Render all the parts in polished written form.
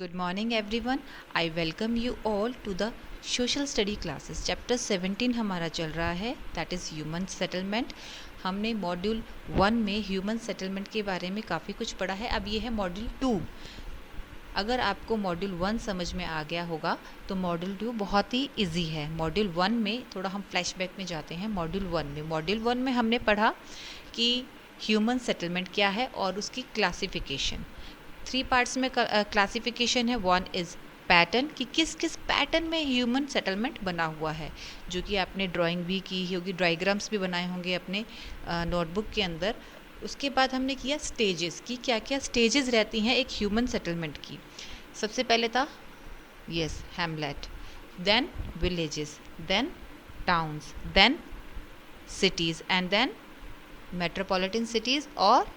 Good morning everyone. I welcome you all to the social study classes. Chapter 17 हमारा चल रहा है, that is human settlement. हमने module 1 में ह्यूमन सेटलमेंट के बारे में काफ़ी कुछ पढ़ा है. अब ये है मॉड्यूल 2. अगर आपको मॉड्यूल 1 समझ में आ गया होगा तो मॉड्यूल 2 बहुत ही इजी है. मॉड्यूल 1 में थोड़ा हम फ्लैशबैक में जाते हैं. मॉड्यूल 1 में हमने पढ़ा कि ह्यूमन सेटलमेंट क्या है और उसकी क्लासिफिकेशन. 3 पार्ट्स में क्लासिफिकेशन है. 1 इज़ पैटर्न, कि किस किस पैटर्न में ह्यूमन सेटलमेंट बना हुआ है, जो कि आपने ड्राइंग भी की होगी, डायग्राम्स भी बनाए होंगे अपने नोटबुक के अंदर. उसके बाद हमने किया स्टेजेस, की क्या क्या स्टेजेस रहती हैं एक ह्यूमन सेटलमेंट की. सबसे पहले था hamlet, then villages, then towns, then cities and then metropolitan cities और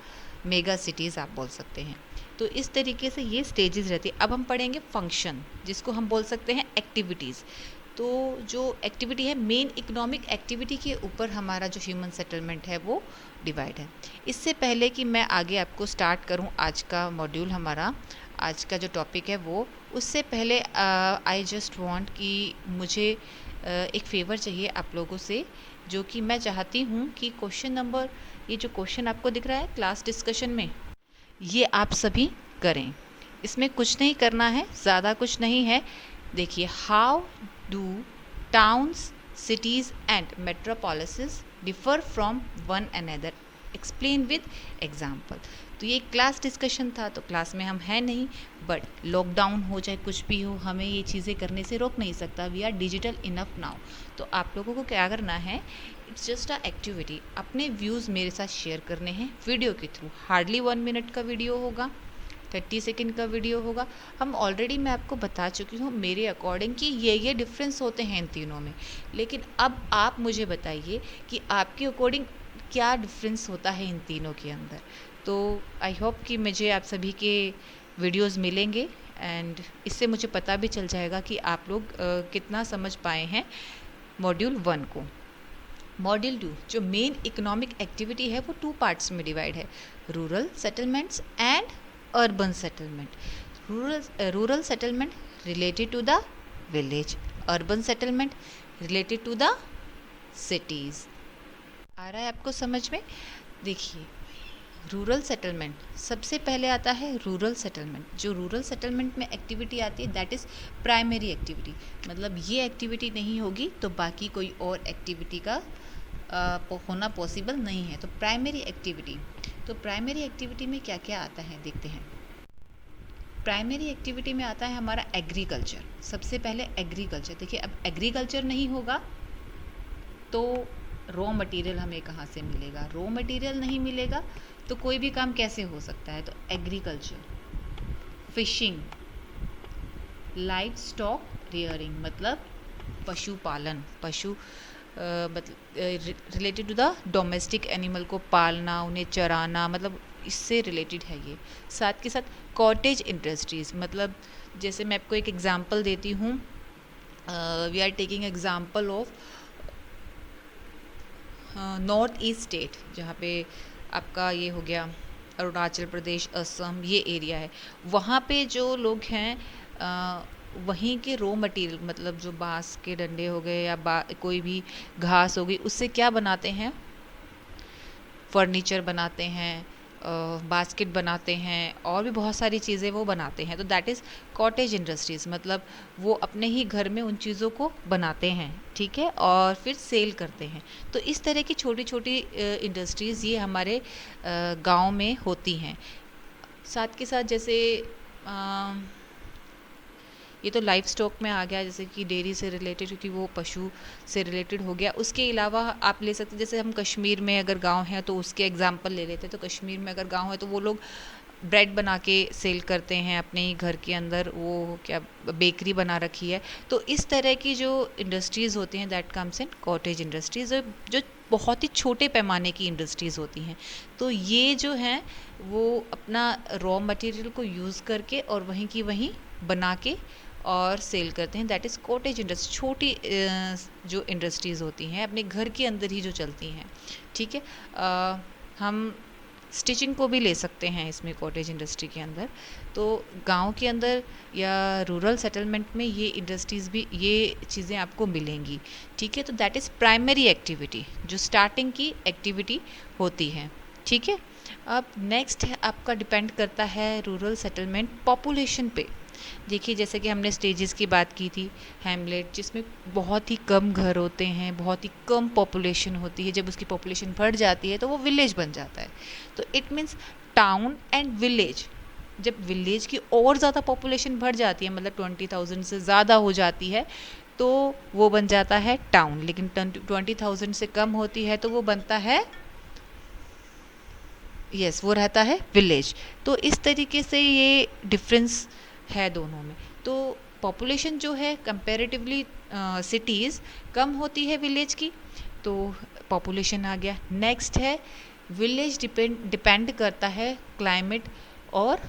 मेगा सिटीज़ आप बोल सकते हैं. तो इस तरीके से ये स्टेजेस रहती है. अब हम पढ़ेंगे फंक्शन, जिसको हम बोल सकते हैं एक्टिविटीज़. तो जो एक्टिविटी है, मेन इकोनॉमिक एक्टिविटी के ऊपर हमारा जो ह्यूमन सेटलमेंट है वो डिवाइड है. इससे पहले कि मैं आगे आपको स्टार्ट करूं आज का मॉड्यूल, हमारा आज का जो टॉपिक है वो, उससे पहले आई जस्ट वांट कि मुझे एक फेवर चाहिए आप लोगों से, जो कि मैं चाहती हूँ कि क्वेश्चन नंबर, ये जो क्वेश्चन आपको दिख रहा है क्लास डिस्कशन में, ये आप सभी करें. इसमें कुछ नहीं करना है, ज़्यादा कुछ नहीं है. देखिए, how do towns, cities and metropolises differ from one another, explain with example. तो ये क्लास डिस्कशन था, तो क्लास में हम हैं नहीं, बट लॉकडाउन हो चाहे कुछ भी हो, हमें ये चीज़ें करने से रोक नहीं सकता. We are digital enough now. तो आप लोगों को क्या करना है, इट्स जस्ट अ एक्टिविटी. अपने व्यूज़ मेरे साथ शेयर करने हैं वीडियो के थ्रू. हार्डली 1 मिनट का वीडियो होगा, 30 सेकेंड का वीडियो होगा. हम ऑलरेडी, मैं आपको बता चुकी हूँ मेरे अकॉर्डिंग कि ये डिफरेंस होते हैं इन तीनों में. लेकिन अब आप मुझे बताइए कि आपके अकॉर्डिंग क्या डिफरेंस होता है इन तीनों के अंदर. तो आई होप कि मुझे आप सभी के वीडियोस मिलेंगे एंड इससे मुझे पता भी चल जाएगा कि आप लोग कितना समझ पाए हैं मॉड्यूल 1 को. मॉड्यूल 2 जो मेन इकोनॉमिक एक्टिविटी है वो 2 पार्ट्स में डिवाइड है, rural settlements and urban settlement. Rural settlement related to the village, urban settlement related to the cities. आ रहा है आपको समझ में? देखिए, रूरल सेटलमेंट सबसे पहले आता है. रूरल सेटलमेंट, जो रूरल सेटलमेंट में एक्टिविटी आती है दैट इज़ प्राइमरी एक्टिविटी. मतलब ये एक्टिविटी नहीं होगी तो बाकी कोई और एक्टिविटी का होना पॉसिबल नहीं है. तो प्राइमरी एक्टिविटी, तो प्राइमरी एक्टिविटी में क्या क्या आता है देखते हैं. प्राइमरी एक्टिविटी में आता है हमारा एग्रीकल्चर. सबसे पहले एग्रीकल्चर. देखिए, अब एग्रीकल्चर नहीं होगा तो रॉ मटेरियल हमें कहाँ से मिलेगा. रॉ मटेरियल नहीं मिलेगा तो कोई भी काम कैसे हो सकता है. तो agriculture, fishing, livestock rearing मतलब पशुपालन, मतलब related to the domestic animal को पालना, उन्हें चराना, मतलब इससे रिलेटेड है ये. साथ के साथ कॉटेज इंडस्ट्रीज़, मतलब जैसे मैं आपको एक एग्जांपल देती हूँ. We are taking example of north east state, जहाँ पे आपका ये हो गया अरुणाचल प्रदेश, असम, ये एरिया है. वहाँ पे जो लोग हैं वहीं के रॉ मटेरियल, मतलब जो बांस के डंडे हो गए या कोई भी घास हो गई, उससे क्या बनाते हैं, फर्नीचर बनाते हैं, बास्केट बनाते हैं, और भी बहुत सारी चीज़ें वो बनाते हैं. तो दैट इज़ कॉटेज इंडस्ट्रीज़. मतलब वो अपने ही घर में उन चीज़ों को बनाते हैं, ठीक है, और फिर सेल करते हैं. तो इस तरह की छोटी छोटी इंडस्ट्रीज़ ये हमारे गांव में होती हैं. साथ के साथ जैसे ये तो लाइफ स्टॉक में आ गया, जैसे कि डेयरी से रिलेटेड, क्योंकि वो पशु से रिलेटेड हो गया. उसके अलावा आप ले सकते, जैसे हम कश्मीर में अगर गांव है तो उसके एग्जांपल ले लेते. तो कश्मीर में अगर गांव है तो वो लोग ब्रेड बना के सेल करते हैं अपने ही घर के अंदर, वो क्या बेकरी बना रखी है. तो इस तरह की जो इंडस्ट्रीज़ होती हैं that comes in cottage industries, जो बहुत ही छोटे पैमाने की इंडस्ट्रीज़ होती हैं. तो ये जो हैं वो अपना रॉ मटेरियल को यूज़ करके और वहीं की वहीं बना के और सेल करते हैं. That is cottage industry. छोटी जो इंडस्ट्रीज़ होती हैं अपने घर के अंदर ही जो चलती हैं, ठीक है. हम स्टिचिंग को भी ले सकते हैं इसमें कॉटेज इंडस्ट्री के अंदर। तो गांव के अंदर या रूरल सेटलमेंट में ये इंडस्ट्रीज़ भी, ये चीज़ें आपको मिलेंगी। ठीक है, तो दैट इज़ प्राइमरी एक्टिविटी, जो स्टार्टिंग की एक्टिविटी होती है। ठीक है, अब नेक्स्ट है आपका डिपेंड करता है रूरल सेटलमेंट पॉपुलेशन पे। देखिए, जैसे कि हमने स्टेजेस की बात की थी, हैमलेट जिसमें बहुत ही कम घर होते हैं, बहुत ही कम पॉपुलेशन होती है, जब उसकी पॉपुलेशन बढ़ जाती है तो वो विलेज बन जाता है। तो it means town and village, जब विलेज की और ज़्यादा पॉपुलेशन बढ़ जाती है, मतलब 20,000 से ज़्यादा हो जाती है, तो वो बन जाता है टाउन। लेकिन 20,000 से कम होती है तो वो बनता है, यस, वो रहता है विलेज। तो इस तरीके से ये डिफरेंस है दोनों में। तो पॉपुलेशन जो है कंपैरेटिवली सिटीज़ कम होती है विलेज की, तो पॉपुलेशन आ गया। नेक्स्ट है विलेज डिपेंड करता है क्लाइमेट और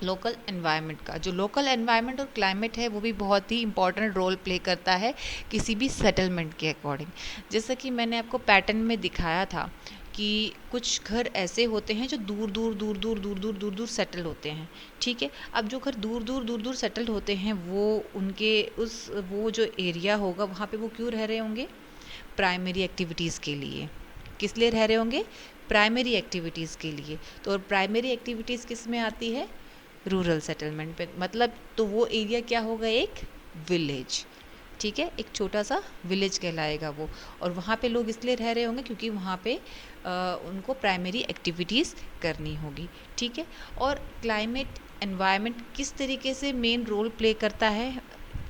लोकल एनवायरनमेंट का। जो लोकल एनवायरनमेंट और क्लाइमेट है वो भी बहुत ही इंपॉर्टेंट रोल प्ले करता है किसी भी सेटलमेंट के अकॉर्डिंग। जैसा कि मैंने आपको पैटर्न में दिखाया था कि कुछ घर ऐसे होते हैं जो दूर दूर सेटल होते हैं। ठीक है, अब जो घर दूर दूर सेटल होते हैं वो उनके वो जो एरिया होगा वहाँ पे वो क्यों रह रहे होंगे? प्राइमरी एक्टिविटीज़ के लिए। किस लिए रह रहे होंगे? प्राइमरी एक्टिविटीज़ के लिए। तो और प्राइमरी एक्टिविटीज़ किस में आती है? रूरल सेटलमेंट पे। मतलब तो वो एरिया क्या होगा? एक विलेज। ठीक है, एक छोटा सा विलेज कहलाएगा वो। और वहाँ पे लोग इसलिए रह रहे होंगे क्योंकि वहाँ पे उनको प्राइमरी एक्टिविटीज़ करनी होगी। ठीक है, और क्लाइमेट एनवायरनमेंट किस तरीके से मेन रोल प्ले करता है,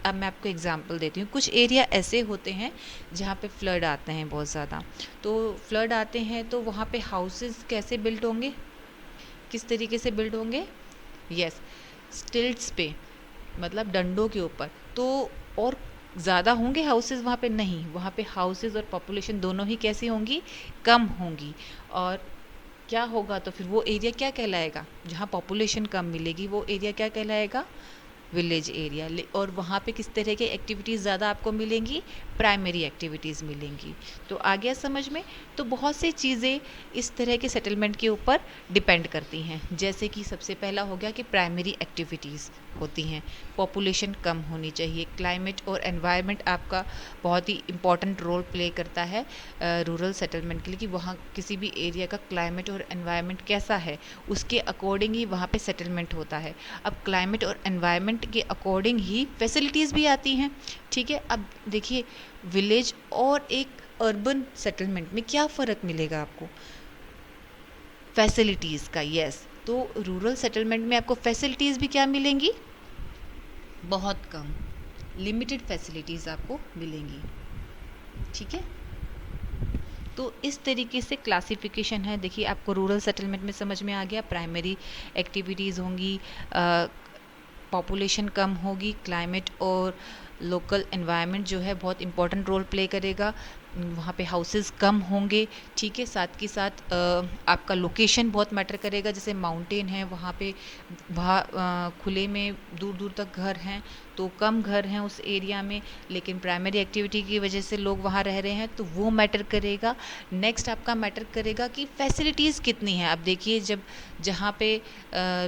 अब मैं आपको एग्जांपल देती हूँ। कुछ एरिया ऐसे होते हैं जहाँ पे फ्लड आते हैं बहुत ज़्यादा। तो फ्लड आते हैं तो वहाँ पे हाउसेस कैसे बिल्ड होंगे? किस तरीके से बिल्ड होंगे? यस, स्टिल्ट्स पे, मतलब डंडों के ऊपर। तो और ज़्यादा होंगे हाउसेस वहाँ पे? नहीं, वहाँ पे हाउसेस और पॉपुलेशन दोनों ही कैसी होंगी? कम होंगी। और क्या होगा तो फिर वो एरिया क्या कहलाएगा? जहाँ पॉपुलेशन कम मिलेगी वो एरिया क्या कहलाएगा? Village area. और वहाँ पे किस तरह की एक्टिविटीज़ ज़्यादा आपको मिलेंगी? प्राइमरी एक्टिविटीज़ मिलेंगी। तो आ गया समझ में? तो बहुत सी चीज़ें इस तरह के सेटलमेंट के ऊपर डिपेंड करती हैं। जैसे कि सबसे पहला हो गया कि प्राइमरी एक्टिविटीज़ होती हैं, पॉपुलेशन कम होनी चाहिए, क्लाइमेट और एनवायरनमेंट आपका बहुत ही इम्पॉर्टेंट रोल प्ले करता है रूरल सेटलमेंट के लिए, कि वहाँ किसी भी एरिया का क्लाइमेट और एनवायरनमेंट कैसा है उसके अकॉर्डिंग ही वहाँ पे सेटलमेंट होता है। अब क्लाइमेट और एनवायरनमेंट के अकॉर्डिंग ही फैसिलिटीज़ भी आती हैं। ठीक है, अब देखिए विलेज और एक अर्बन सेटलमेंट में क्या फ़र्क मिलेगा आपको? फैसिलिटीज़ का। यस, तो रूरल सेटलमेंट में आपको फैसिलिटीज़ भी क्या मिलेंगी? बहुत कम, लिमिटेड फैसिलिटीज़ आपको मिलेंगी। ठीक है, तो इस तरीके से क्लासिफिकेशन है। देखिए, आपको रूरल सेटलमेंट में समझ में आ गया, प्राइमरी एक्टिविटीज़ होंगी, पॉपुलेशन कम होगी, क्लाइमेट और लोकल एनवायरनमेंट जो है बहुत इंपॉर्टेंट रोल प्ले करेगा, वहाँ पे हाउसेस कम होंगे। ठीक है, साथ के साथ आपका लोकेशन बहुत मैटर करेगा। जैसे माउंटेन है वहाँ पे, वहाँ खुले में दूर दूर तक घर हैं, तो कम घर हैं उस एरिया में, लेकिन प्राइमरी एक्टिविटी की वजह से लोग वहाँ रह रहे हैं, तो वो मैटर करेगा। नेक्स्ट आपका मैटर करेगा कि फैसिलिटीज़ कितनी हैं। अब देखिए, जब जहाँ पे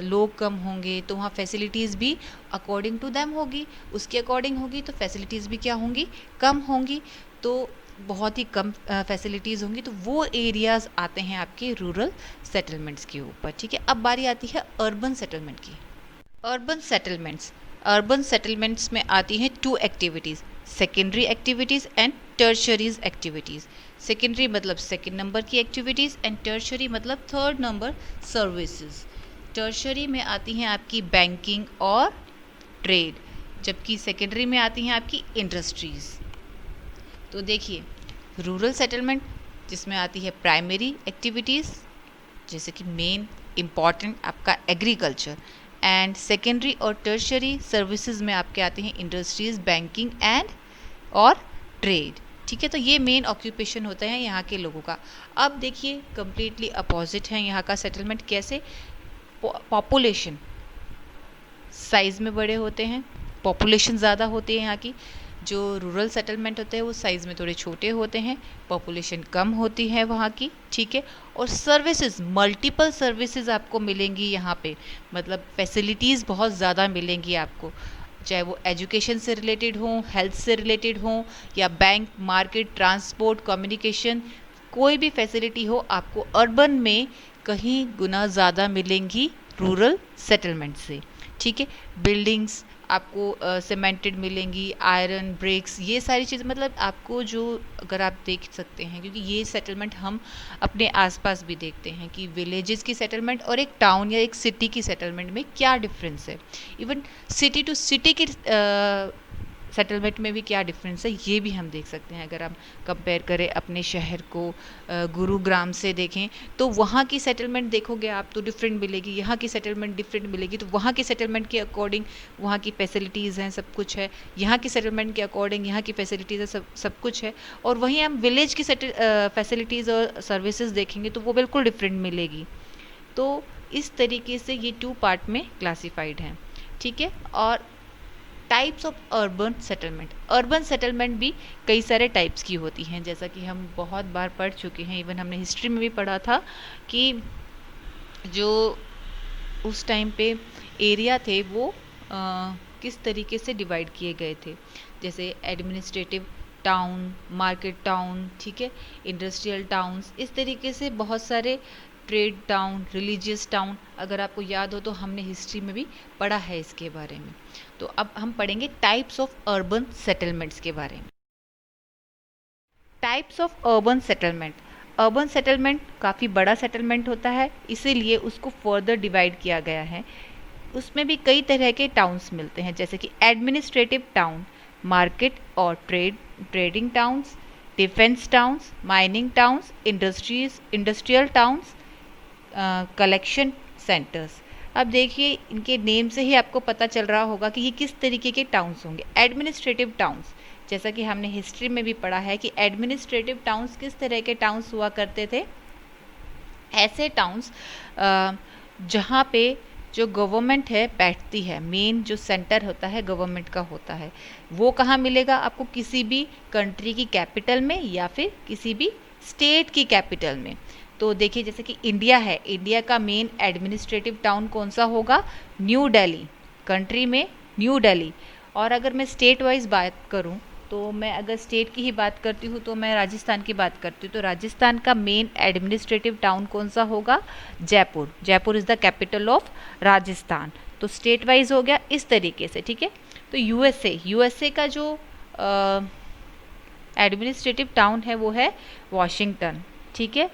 लोग कम होंगे तो वहाँ फैसिलिटीज़ भी अकॉर्डिंग टू देम होगी, उसके अकॉर्डिंग होगी, तो फैसिलिटीज़ भी क्या होंगी? कम होंगी। तो बहुत ही कम फैसिलिटीज़ होंगी, तो वो एरियाज़ आते हैं आपके रूरल सेटलमेंट्स के ऊपर। ठीक है, अब बारी आती है अर्बन सेटलमेंट की। अर्बन सेटलमेंट्स में आती हैं 2 activities, secondary activities and tertiaries activities. Secondary मतलब सेकेंड नंबर की एक्टिविटीज़, एंड टर्शरी मतलब थर्ड नंबर सर्विसेज। टर्शरी में आती हैं आपकी बैंकिंग और ट्रेड, जबकि सेकेंडरी में आती हैं आपकी इंडस्ट्रीज़। तो देखिए, रूरल सेटलमेंट जिसमें आती है प्राइमरी एक्टिविटीज़, जैसे कि मेन इम्पॉर्टेंट आपका एग्रीकल्चर, एंड सेकेंडरी और टर्शरी सर्विसेज में आपके आते हैं इंडस्ट्रीज़, बैंकिंग एंड और ट्रेड। ठीक है, तो ये मेन ऑक्यूपेशन होता है यहाँ के लोगों का। अब देखिए, कम्प्लीटली अपोजिट है यहाँ का सेटलमेंट। कैसे? पॉपुलेशन साइज़ में बड़े होते हैं, पॉपुलेशन ज़्यादा होती है यहाँ की, जो रूरल सेटलमेंट होते हैं वो साइज़ में थोड़े छोटे होते हैं, पॉपुलेशन कम होती है वहाँ की, ठीक है। और सर्विसेज, मल्टीपल सर्विसेज आपको मिलेंगी यहाँ पे, मतलब फैसिलिटीज़ बहुत ज़्यादा मिलेंगी आपको, चाहे वो एजुकेशन से रिलेटेड हो, हेल्थ से रिलेटेड हो, या बैंक, मार्केट, ट्रांसपोर्ट, कम्युनिकेशन, कोई भी फैसिलिटी हो आपको अर्बन में कहीं गुना ज़्यादा मिलेंगी रूरल सेटलमेंट से, ठीक है। बिल्डिंग्स आपको सीमेंटेड मिलेंगी, आयरन, ब्रिक्स, ये सारी चीज़, मतलब आपको जो, अगर आप देख सकते हैं, क्योंकि ये सेटलमेंट हम अपने आसपास भी देखते हैं कि विलेजेस की सेटलमेंट और एक टाउन या एक सिटी की सेटलमेंट में क्या डिफरेंस है, इवन सिटी टू सिटी की सेटलमेंट में भी क्या डिफरेंस है, ये भी हम देख सकते हैं। अगर हम कंपेयर करें अपने शहर को गुरुग्राम से देखें, तो वहाँ की सेटलमेंट देखोगे आप तो डिफरेंट मिलेगी, यहाँ की सेटलमेंट डिफरेंट मिलेगी। तो वहाँ की सेटलमेंट के अकॉर्डिंग वहाँ की फैसिलिटीज़ हैं, सब कुछ है, यहाँ की सेटलमेंट के अकॉर्डिंग यहाँ की फैसिलिटीज़ है, सब कुछ है। और वहीं हम विलेज की फैसिलिटीज़ और सर्विसेज देखेंगे तो वो बिल्कुल डिफरेंट मिलेगी। तो इस तरीके से ये 2 पार्ट में क्लासिफाइड हैं, ठीक है। और टाइप्स ऑफ अर्बन सेटलमेंट भी कई सारे टाइप्स की होती हैं, जैसा कि हम बहुत बार पढ़ चुके हैं, इवन हमने हिस्ट्री में भी पढ़ा था कि जो उस टाइम पे एरिया थे वो किस तरीके से डिवाइड किए गए थे, जैसे एडमिनिस्ट्रेटिव टाउन, मार्केट टाउन, ठीक है, इंडस्ट्रियल टाउन्स, इस तरीके से बहुत सारे, ट्रेड टाउन, रिलीजियस टाउन, अगर आपको याद हो तो हमने हिस्ट्री में भी पढ़ा है इसके बारे में। तो अब हम पढ़ेंगे टाइप्स ऑफ अर्बन सेटलमेंट्स के बारे में। टाइप्स ऑफ अर्बन सेटलमेंट काफ़ी बड़ा सेटलमेंट होता है, इसीलिए उसको फर्दर डिवाइड किया गया है। उसमें भी कई तरह के टाउन्स मिलते हैं, जैसे कि एडमिनिस्ट्रेटिव टाउन, मार्केट और trading towns, defence towns, mining towns, industrial towns, collection centres. अब देखिए इनके नेम से ही आपको पता चल रहा होगा कि ये किस तरीके के टाउन्स होंगे। एडमिनिस्ट्रेटिव टाउन्स, जैसा कि हमने हिस्ट्री में भी पढ़ा है कि एडमिनिस्ट्रेटिव टाउन्स किस तरह के टाउन्स हुआ करते थे। ऐसे टाउन्स जहाँ पे जो गवर्नमेंट है बैठती है, मेन जो सेंटर होता है गवर्नमेंट का होता है, वो कहाँ मिलेगा आपको, किसी भी कंट्री की कैपिटल में या फिर किसी भी स्टेट की कैपिटल में। तो देखिए जैसे कि इंडिया है, इंडिया का मेन एडमिनिस्ट्रेटिव टाउन कौन सा होगा, न्यू दिल्ली, कंट्री में न्यू दिल्ली। और अगर मैं स्टेट वाइज बात करूं, तो मैं अगर स्टेट की ही बात करती हूँ तो मैं राजस्थान की बात करती हूँ, तो राजस्थान का मेन एडमिनिस्ट्रेटिव टाउन कौन सा होगा, Jaipur. Jaipur is the capital of Rajasthan. तो स्टेट वाइज हो गया इस तरीके से, ठीक है। तो यूएसए का जो एडमिनिस्ट्रेटिव टाउन है वो है वॉशिंगटन, ठीक है।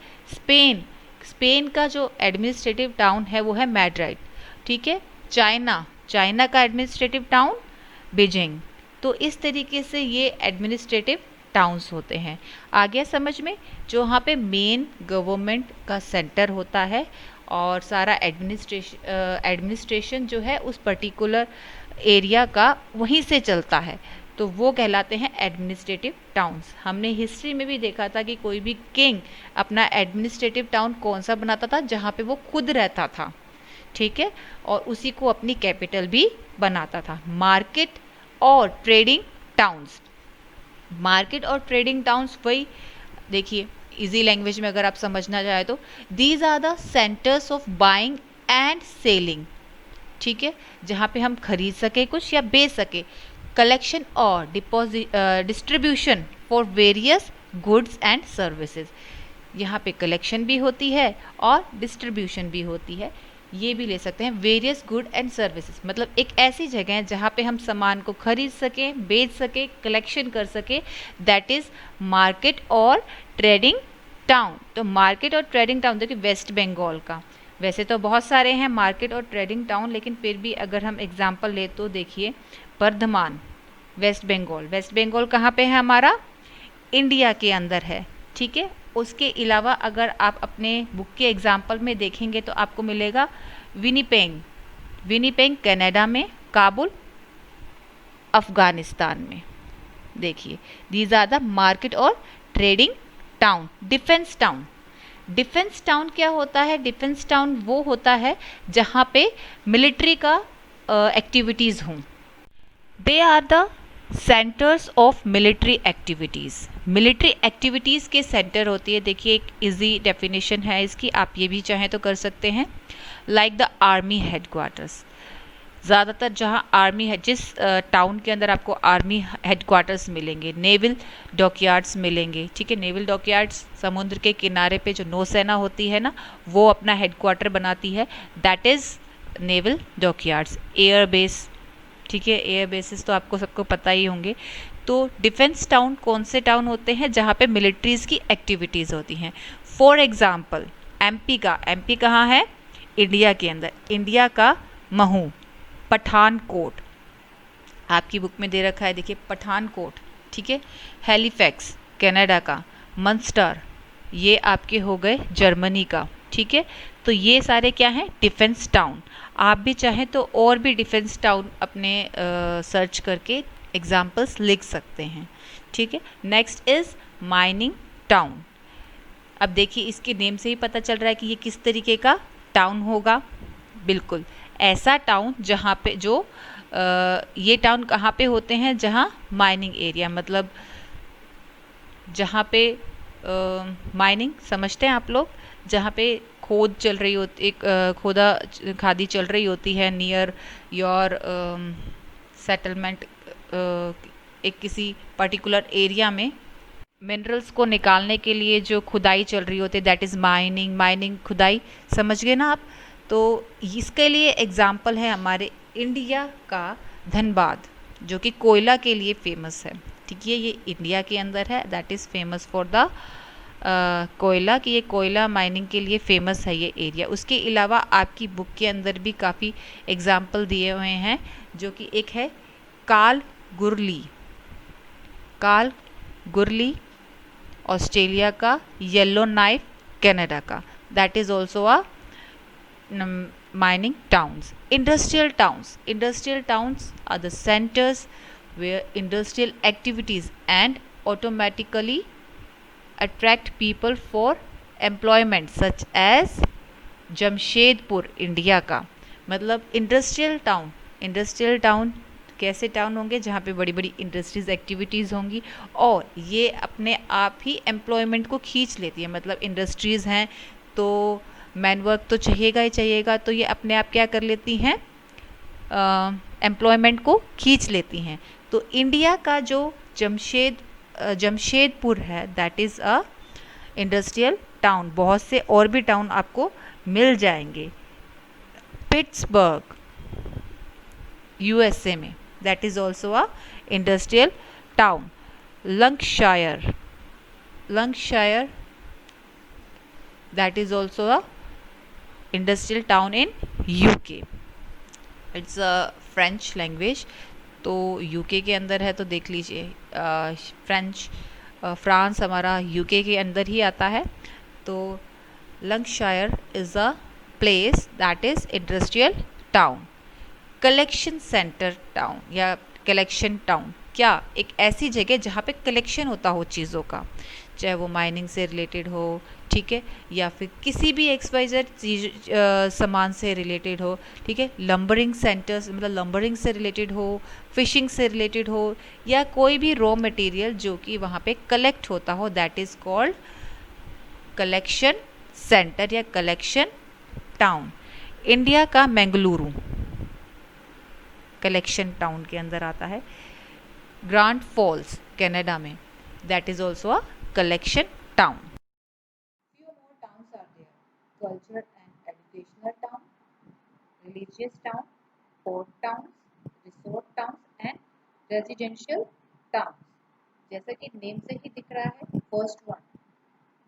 स्पेन का जो एडमिनिस्ट्रेटिव टाउन है वो है मैड्रिड, ठीक है। चाइना का एडमिनिस्ट्रेटिव टाउन बीजिंग। तो इस तरीके से ये एडमिनिस्ट्रेटिव टाउन्स होते हैं। आ गया समझ में, जो वहाँ पे मेन गवर्नमेंट का सेंटर होता है और सारा एडमिनिस्ट्रेशन जो है उस पर्टिकुलर एरिया का वहीं से चलता है, तो वो कहलाते हैं एडमिनिस्ट्रेटिव टाउन्स। हमने हिस्ट्री में भी देखा था कि कोई भी किंग अपना एडमिनिस्ट्रेटिव टाउन कौन सा बनाता था, जहाँ पे वो खुद रहता था, ठीक है, और उसी को अपनी कैपिटल भी बनाता था। मार्केट और ट्रेडिंग टाउन्स, वही देखिए इजी लैंग्वेज में अगर आप समझना चाहे तो these are the centres of buying and selling, ठीक है, जहाँ पे हम खरीद सके कुछ या बेच सके। कलेक्शन और distribution for various goods and services, यहाँ पे कलेक्शन भी होती है और डिस्ट्रीब्यूशन भी होती है, ये भी ले सकते हैं। वेरियस गुड एंड सर्विसेज मतलब एक ऐसी जगह है जहाँ पे हम सामान को खरीद सकें, बेच सकें, कलेक्शन कर सकें, दैट इज़ मार्केट और ट्रेडिंग टाउन। तो मार्केट और ट्रेडिंग टाउन देखिए वेस्ट बंगाल का, वैसे तो बहुत सारे हैं मार्केट और ट्रेडिंग टाउन, लेकिन फिर भी अगर हम एग्जांपल ले तो देखिए बर्धमान, वेस्ट बंगाल कहाँ पे है हमारा, इंडिया के अंदर है, ठीक है। उसके अलावा अगर आप अपने बुक के एग्जाम्पल में देखेंगे तो आपको मिलेगा विनीपेग कनाडा में, काबुल अफगानिस्तान में। देखिए दीज आर द मार्केट और ट्रेडिंग टाउन। डिफेंस टाउन क्या होता है, डिफेंस टाउन वो होता है जहाँ पे मिलिट्री का एक्टिविटीज़ हों। They are the centres of military activities, military activities के सेंटर होती है। देखिए एक इजी डेफिनेशन है इसकी, आप ये भी चाहें तो कर सकते हैं। लाइक द आर्मी हेडक्वार्टर्स, ज़्यादातर जहाँ आर्मी है, जिस टाउन के अंदर आपको आर्मी हेडक्वार्टर्स मिलेंगे, नेवल डॉकयार्ड्स मिलेंगे, ठीक है। नेवल डॉकयार्ड्स समुद्र के किनारे पे जो नौसेना होती है ना, वो अपना हेडक्वार्टर बनाती है, that is naval dockyards. Air base, ठीक है, एयर बेसिस तो आपको सबको पता ही होंगे। तो डिफेंस टाउन कौन से टाउन होते हैं जहाँ पे मिलिट्रीज़ की एक्टिविटीज़ होती हैं। फॉर एग्ज़ाम्पल एमपी का, एमपी कहाँ है, इंडिया के अंदर, इंडिया का महू पठानकोट, आपकी बुक में दे रखा है, देखिए पठानकोट, ठीक है। हैलिफैक्स कनाडा का, मंस्टर ये आपके हो गए जर्मनी का, ठीक है। तो ये सारे क्या हैं, डिफेंस टाउन। आप भी चाहें तो और भी डिफेंस टाउन अपने सर्च करके एग्जाम्पल्स लिख सकते हैं, ठीक है। Next is mining town. अब देखिए इसके नेम से ही पता चल रहा है कि ये किस तरीके का टाउन होगा। बिल्कुल ऐसा टाउन जहाँ पे जो ये टाउन कहाँ पे होते हैं, जहाँ माइनिंग एरिया, मतलब जहाँ पे माइनिंग समझते हैं आप लोग, जहाँ पे खोद चल रही होती, एक खोदा खादी चल रही होती है नियर योर सेटलमेंट, एक किसी पर्टिकुलर एरिया में मिनरल्स को निकालने के लिए जो खुदाई चल रही होती है, दैट इज़ माइनिंग। माइनिंग खुदाई, समझ गए ना आप। तो इसके लिए एग्जाम्पल है हमारे इंडिया का धनबाद, जो कि कोयला के लिए फेमस है, ठीक है। ये इंडिया के अंदर है, that is famous for the कोयला, कि ये कोयला माइनिंग के लिए फेमस है ये एरिया। उसके अलावा आपकी बुक के अंदर भी काफ़ी एग्जाम्पल दिए हुए हैं, जो कि एक है काल गुरली, काल गुरली ऑस्ट्रेलिया का, येलो नाइफ कनाडा का, that is also a mining towns. Industrial towns, industrial towns are the centers where industrial activities and automatically attract people for employment, such as Jamshedpur India का। मतलब इंडस्ट्रियल टाउन, इंडस्ट्रियल टाउन कैसे town होंगे, जहाँ पे बड़ी बड़ी industries activities होंगी और ये अपने आप ही एम्प्लॉयमेंट को खींच लेती है। मतलब इंडस्ट्रीज़ हैं तो मैन वर्क तो चाहिएगा ही चाहिएगा, तो ये अपने आप क्या कर लेती हैं, एम्प्लॉयमेंट को खींच लेती हैं। तो इंडिया का जो जमशेदपुर है, that is a industrial town. बहुत से और भी टाउन आपको मिल जाएंगे। पिट्सबर्ग यूएसए में, that is also a industrial town. Lancashire, Lancashire that is also a industrial town in UK. It's a French language, तो यूके के अंदर है, तो देख लीजिए फ्रेंच, फ्रांस हमारा यूके के अंदर ही आता है। तो Lancashire is a place that is industrial town. Collection centre town या कलेक्शन टाउन, क्या एक ऐसी जगह जहाँ पे कलेक्शन होता हो चीज़ों का, चाहे वो माइनिंग से रिलेटेड हो, ठीक है, या फिर किसी भी एक्सवाइजेड चीज सामान से रिलेटेड हो, ठीक है। लंबरिंग सेंटर्स मतलब लंबरिंग से रिलेटेड हो, फिशिंग से रिलेटेड हो, या कोई भी रॉ मटेरियल जो कि वहाँ पे कलेक्ट होता हो, that is called collection centre या कलेक्शन टाउन। इंडिया का बेंगलुरु कलेक्शन टाउन के अंदर आता है। ग्रांड फॉल्स कनाडा में, that is also a collection town. Few more towns are there: culture and educational town, religious town, port towns, resort towns and residential towns। जैसा कि name से ही दिख रहा है, फर्स्ट वन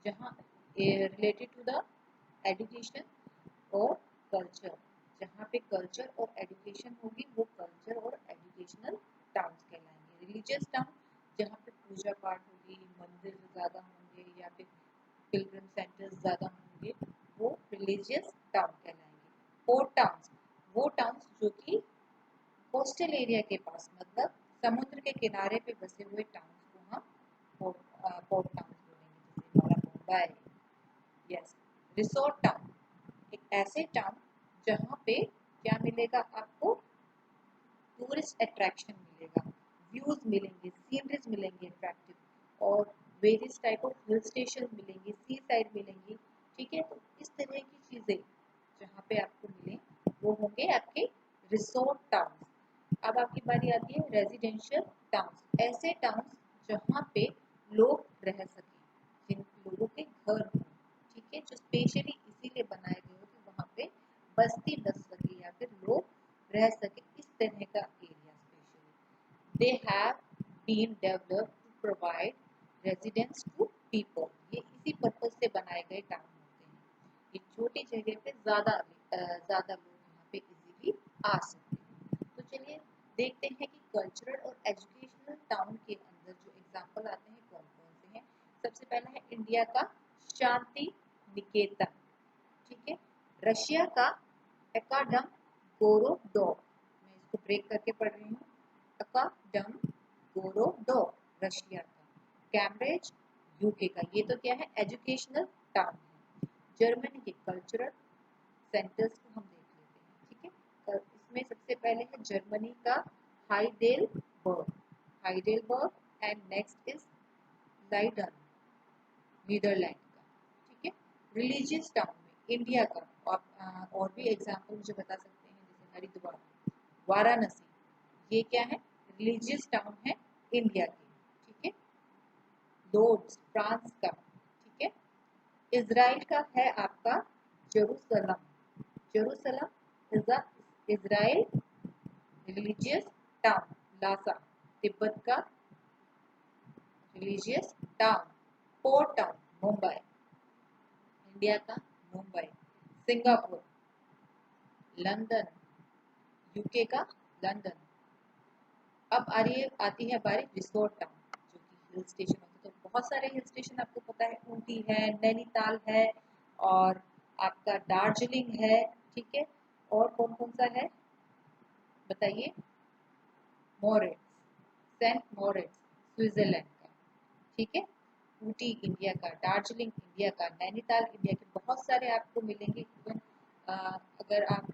जहाँ रिलेटेड टू द एजुकेशन और culture, जहाँ पे कल्चर और एजुकेशन होगी वो कल्चर और एजुकेशनल टाउन्स कहलाएंगे। रिलीजियस टाउन जहाँ पे पूजा पाठ होगी, मंदिर ज़्यादा होंगे या फिर पिलग्रिम सेंटर्स ज़्यादा होंगे, वो रिलीजियस टाउन कहलाएंगे। पोर्ट टाउन्स, वो टाउन्स जो कि कोस्टल एरिया के पास, मतलब समुद्र के किनारे पे बसे हुए टाउन्स को हम पोर्ट टाउन्स बोलेंगे, जैसे हमारा मुंबई। यस। रिसोर्ट टाउन, एक ऐसे टाउन जहाँ पे क्या मिलेगा आपको, टूरिस्ट अट्रैक्शन मिलेगा, व्यूज मिलेंगे, सीनरीज मिलेंगे अट्रैक्टिव, और various type of hill station मिलेंगे, सी साइड मिलेंगी। ठीक है, तो इस तरह की चीजें जहाँ पे आपको मिले वो होंगे आपके रिसोर्ट टाउन। अब आपकी बारी आती है रेजिडेंशियल टाउन्स, ऐसे टाउन्स जहाँ पे लोग रह सकें, जिन लोगों के घर हों। ठीक है, जो स्पेशली इसीलिए बनाए गए हो कि वहाँ पे बस्ती बस सके या फिर लोग रह सके, इस तरह का area specially. They have been developed to provide residence to people, ये इसी पर्पज से बनाए गए टाउन होते हैं। ये छोटी जगह पे ज्यादा लोग यहाँ पे इजीली आ सकते हैं। तो चलिए देखते हैं कि कल्चरल और एजुकेशनल टाउन के अंदर जो एग्जाम्पल आते हैं कौन कौन से हैं। सबसे पहला है इंडिया का शांति निकेतन। ठीक है, रशिया का एकाडम गोरोडोव, मैं इसको ब्रेक करके पढ़ रही हूँ, एकाडम गोरोडोव रशिया का। कैम्ब्रिज यूके का, ये तो क्या है एजुकेशनल टाउन है। जर्मनी के कल्चरल सेंटर्स को हम देख लेते हैं। ठीक है, इसमें सबसे पहले है जर्मनी का Heidelberg, Heidelberg and next is Leiden, Netherland का। ठीक है, रिलीजियस टाउन में इंडिया का और भी एग्जाम्पल मुझे बता सकते हैं, जैसे हरिद्वार, वाराणसी, ये क्या है रिलीजियस टाउन है इंडिया के। ठीक है, लोर्ड्स फ्रांस का। ठीक है, इजराइल का है आपका Jerusalem, Jerusalem is the Israel religious town. Lhasa Tibet का religious town. Port town Mumbai, India का मुंबई। सिंगापुर, लंदन, यूके का लंदन। अब आती है बारी रिसोर्ट टाउन, जो कि हिल स्टेशन होते हैं। तो बहुत सारे हिल स्टेशन आपको पता है, ऊटी है, नैनीताल है, और आपका दार्जिलिंग है। ठीक है, और कौन कौन सा है बताइए, मोरेट्स, सेंट मोरेट्स स्विट्जरलैंड का। ठीक है, ऊटी इंडिया का, दार्जिलिंग इंडिया का, नैनीताल इंडिया के, बहुत सारे आपको मिलेंगे। इवन अगर आप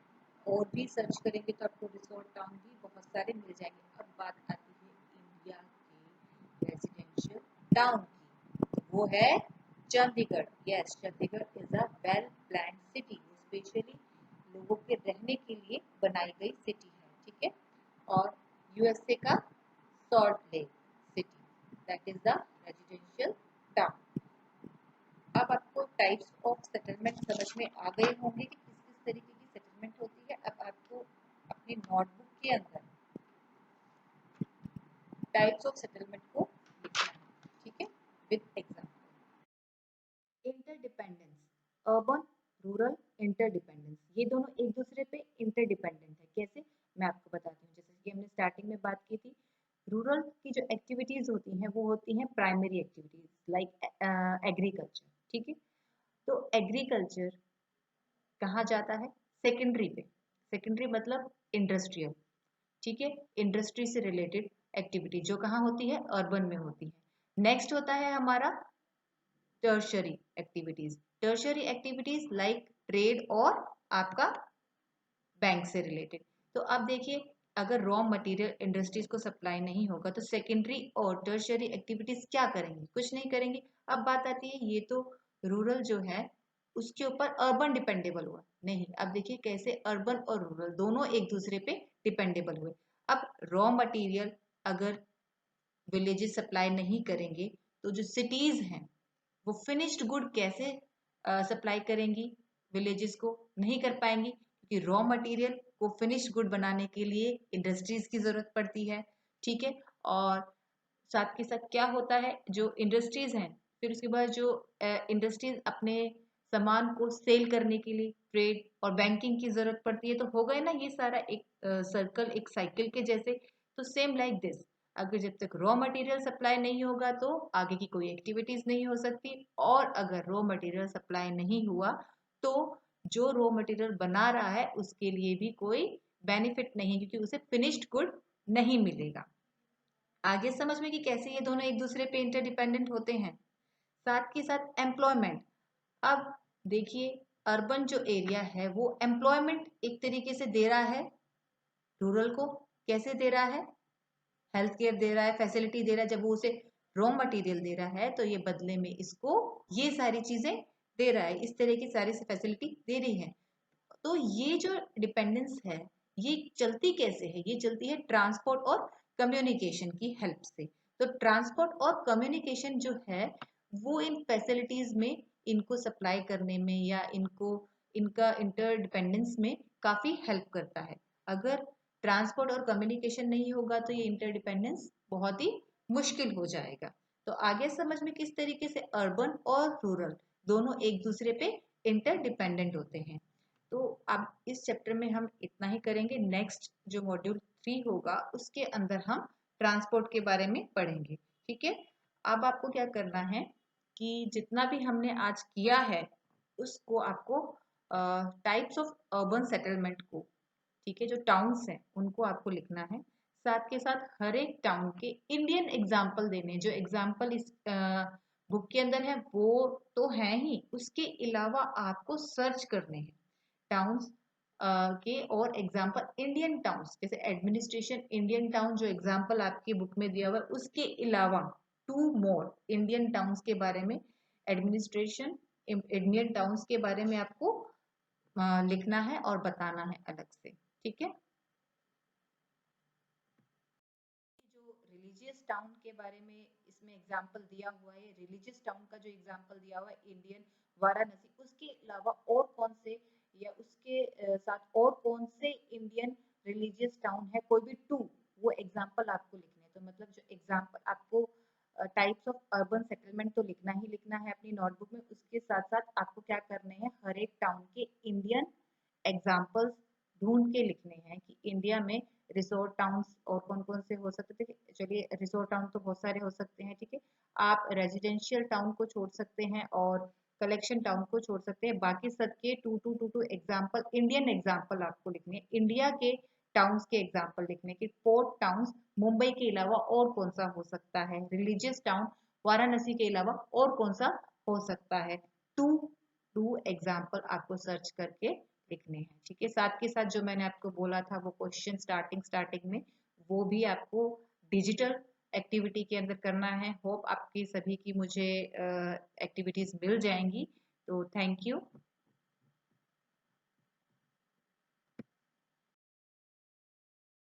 और भी सर्च करेंगे तो आपको रिसोर्ट टाउन भी बहुत सारे मिल जाएंगे। अब बात आती है इंडिया के रेजिडेंशियल टाउन की, वो है Chandigarh. Yes, Chandigarh is a well planned city, specially लोगों के रहने के लिए बनाई गई सिटी है। ठीक है, और यूएसए का salt lake city, that is the residential town. अब आपको टाइप्स ऑफ सेटलमेंट समझ में आ गए होंगे कि किस किस तरीके की सेटलमेंट होती है। अब आपको अपनी नोटबुक के अंदर टाइप्स ऑफ सेटलमेंट को लिखना है। ठीक है, with example. Interdependence, urban rural interdependence, ये दोनों एक दूसरे पे इंटरडिपेंडेंट है। कैसे, मैं आपको बताती हूँ। जैसे कि हमने स्टार्टिंग में बात की थी, रूरल की जो एक्टिविटीज होती हैं वो होती हैं प्राइमरी एक्टिविटीज लाइक एग्रीकल्चर। ठीक है, तो एग्रीकल्चर कहाँ जाता है, सेकेंडरी पे। सेकेंडरी मतलब इंडस्ट्रियल। ठीक है, इंडस्ट्री से रिलेटेड एक्टिविटी जो कहाँ होती है, अर्बन में होती है। नेक्स्ट होता है हमारा tertiary activities, tertiary activities like trade और आपका बैंक से रिलेटेड। तो अब देखिए, अगर रॉ मटेरियल इंडस्ट्रीज को सप्लाई नहीं होगा तो सेकेंडरी और टर्शरी एक्टिविटीज क्या करेंगे, कुछ नहीं करेंगे। अब बात आती है, ये तो रूरल जो है उसके ऊपर अर्बन डिपेंडेबल हुआ नहीं। अब देखिए कैसे अर्बन और रूरल दोनों एक दूसरे पे डिपेंडेबल हुए। अब रॉ मटेरियल अगर विलेजेस सप्लाई नहीं करेंगे तो जो सिटीज हैं वो फिनिश्ड गुड कैसे सप्लाई करेंगी, विलेजेस को नहीं कर पाएंगी, क्योंकि रॉ मटेरियल को फिनिश्ड गुड बनाने के लिए इंडस्ट्रीज की जरूरत पड़ती है। ठीक है, और साथ के साथ क्या होता है, जो इंडस्ट्रीज हैं फिर उसके बाद जो इंडस्ट्रीज अपने सामान को सेल करने के लिए ट्रेड और बैंकिंग की जरूरत पड़ती है। तो हो गए ना ये सारा एक सर्कल, एक साइकिल के जैसे। तो सेम लाइक दिस, अगर जब तक रॉ मटेरियल सप्लाई नहीं होगा तो आगे की कोई एक्टिविटीज नहीं हो सकती, और अगर रॉ मटेरियल सप्लाई नहीं हुआ तो जो रॉ मटेरियल बना रहा है उसके लिए भी कोई बेनिफिट नहीं, क्योंकि उसे फिनिश्ड गुड नहीं मिलेगा। आगे समझ में कि कैसे ये दोनों एक दूसरे पे इंटरडिपेंडेंट होते हैं। साथ के साथ एम्प्लॉयमेंट। अब देखिए, अर्बन जो एरिया है वो एम्प्लॉयमेंट एक तरीके से दे रहा है रूरल को। कैसे दे रहा है, हेल्थ केयर दे रहा है, फैसिलिटी दे रहा है, जब वो उसे रॉ मटेरियल दे रहा है तो ये बदले में इसको ये सारी चीजें दे रहा है, इस तरह की सारी फैसिलिटी दे रही है। तो ये जो डिपेंडेंस है ये चलती कैसे है, ये चलती है ट्रांसपोर्ट और कम्युनिकेशन की हेल्प से। तो ट्रांसपोर्ट और कम्युनिकेशन जो है वो इन फैसिलिटीज में इनको सप्लाई करने में या इनको इनका इंटरडिपेंडेंस में काफी हेल्प करता है। अगर ट्रांसपोर्ट और कम्युनिकेशन नहीं होगा तो ये इंटरडिपेंडेंस बहुत ही मुश्किल हो जाएगा। तो आगे समझ में किस तरीके से अर्बन और रूरल दोनों एक दूसरे पे इंटरडिपेंडेंट होते हैं। तो अब इस चैप्टर में हम इतना ही करेंगे। नेक्स्ट जो मॉड्यूल 3 होगा उसके अंदर हम ट्रांसपोर्ट के बारे में पढ़ेंगे। ठीक है, अब आपको क्या करना है कि जितना भी हमने आज किया है उसको आपको टाइप्स ऑफ अर्बन सेटलमेंट को, ठीक है, जो टाउन्स हैं उनको आपको लिखना है। साथ के साथ हर एक टाउन के इंडियन एग्जाम्पल देने, जो एग्जाम्पल इस बुक के अंदर है वो तो है ही, उसके अलावा आपको सर्च करने हैं टाउन्स के और एग्जाम्पल इंडियन टाउन्स, जैसे एडमिनिस्ट्रेशन इंडियन टाउन जो एग्जाम्पल आपकी बुक में दिया हुआ है उसके अलावा 2 मोर इंडियन टाउन्स के बारे में, एडमिनिस्ट्रेशन इंडियन टाउन्स के बारे में आपको लिखना है और बताना है अलग से। ठीक है, जो रिलीजियस टाउन के बारे में इसमें एग्जाम्पल दिया हुआ है, रिलीजियस टाउन का जो एग्जाम्पल दिया हुआ है इंडियन वाराणसी, उसके अलावा और कौन से या उसके साथ और कौन से इंडियन रिलीजियस टाउन है, कोई भी 2 वो एग्जाम्पल आपको लिखने हैं। तो मतलब जो एग्जाम्पल आपको टाइप्स ऑफ अर्बन सेटलमेंट तो लिखना ही लिखना है अपनी नोटबुक में, उसके साथ साथ आपको क्या करने हैं, हर एक टाउन के इंडियन एग्जाम्पल्स ढूंढ के लिखने हैं कि इंडिया में रिसोर्ट टाउन्स और कौन कौन से हो सकते थे। चलिए, रिसोर्ट टाउन तो बहुत सारे हो सकते हैं, ठीक है, आप रेजिडेंशियल टाउन को छोड़ सकते हैं और कलेक्शन टाउन को छोड़ सकते हैं, बाकी सबके 2 एग्जाम्पल इंडियन एग्जाम्पल आपको लिखने हैं, इंडिया के टाउन्स के एग्जाम्पल लिखने के। पोर्ट टाउन्स मुंबई के अलावा और कौन सा हो सकता है, रिलीजियस टाउन वाराणसी के अलावा और कौन सा हो सकता है, टू टू एग्जाम्पल आपको सर्च करके लिखने हैं। ठीक है, साथ के साथ जो मैंने आपको बोला था वो क्वेश्चन स्टार्टिंग में वो भी आपको डिजिटल एक्टिविटी के अंदर करना है। होप आपकी सभी की मुझे एक्टिविटीज मिल जाएंगी। तो थैंक यू।